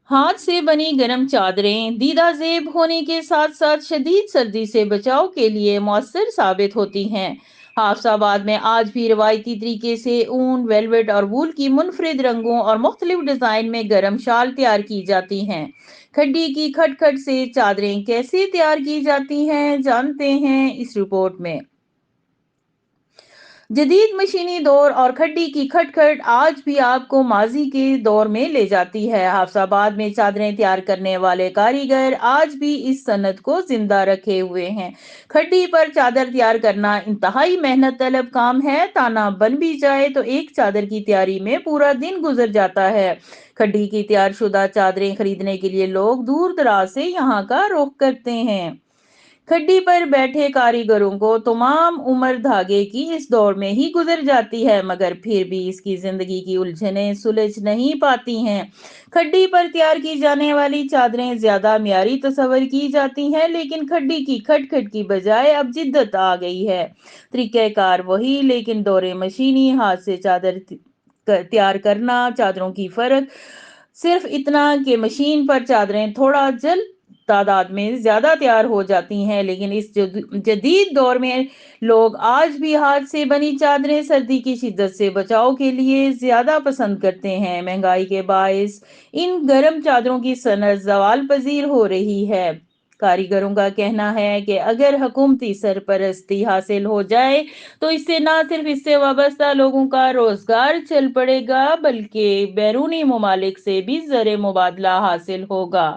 हाथ से बनी गर्म चादरें दीदा जेब होने के साथ साथ शदीद सर्दी से बचाव के लिए मौसर साबित होती हैं। हाफसाबाद में आज भी रवायती तरीके से ऊन, वेलवेट और वूल की मुनफरिद रंगों और मुख्तलिफ डिजाइन में गर्म शाल तैयार की जाती हैं। खड्डी की खटखट से चादरें कैसे तैयार की जाती हैं, जानते हैं इस रिपोर्ट में। जदीद मशीनी दौर और खड्डी की खटखट आज भी आपको माजी के दौर में ले जाती है। हाफसाबाद में चादरें तैयार करने वाले कारीगर आज भी इस सनत को जिंदा रखे हुए हैं। खड्डी पर चादर तैयार करना इंतहाई मेहनत तलब काम है। ताना बन भी जाए तो एक चादर की तैयारी में पूरा दिन गुजर जाता है। खड्डी की तैयार शुदा चादरें खरीदने के लिए लोग दूर दराज से यहाँ का रुख करते हैं। खड्डी पर बैठे कारीगरों को तमाम उम्र धागे की इस दौर में ही गुजर जाती है, मगर फिर भी इसकी जिंदगी की उलझनें सुलझ नहीं पाती हैं। खड्डी पर तैयार की जाने वाली चादरें ज्यादा म्यारी तस्वर की जाती हैं, लेकिन खड्डी की खटखट की बजाय अब जिद्दत आ गई है। तरीक़ेकार वही, लेकिन दौरे मशीनी हाथ से चादर तैयार करना। चादरों की फर्क सिर्फ इतना कि मशीन पर चादरें थोड़ा जल्द तादाद में ज्यादा तैयार हो जाती हैं, लेकिन इस जदीद दौर में लोग आज भी हाथ से बनी चादरें सर्दी की शिद्दत से बचाव के लिए ज्यादा पसंद करते हैं। महंगाई के बायस इन गर्म चादरों की सनत जवाल पजीर हो रही है। कारीगरों का कहना है कि अगर हुकूमती सरपरस्ती हासिल हो जाए तो इससे ना सिर्फ इससे वाबस्ता लोगों का रोजगार चल पड़ेगा, बल्कि बैरूनी ममालिक से भी ज़र मुबादला हासिल होगा।